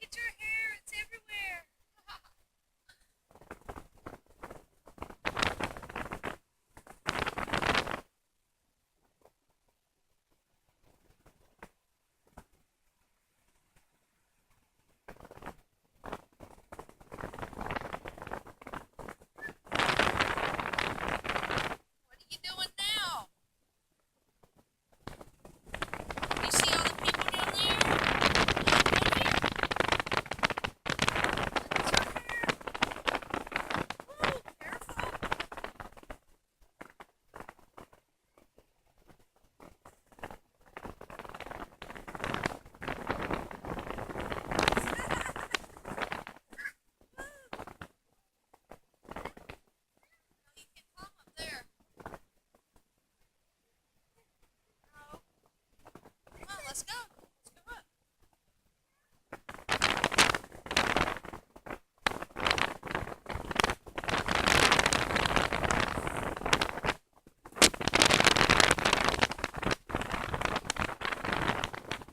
at your hair. It's everywhere. What are you doing now? You see all the people down there? Woo, careful. You can climb up there. No. Come on, let's go.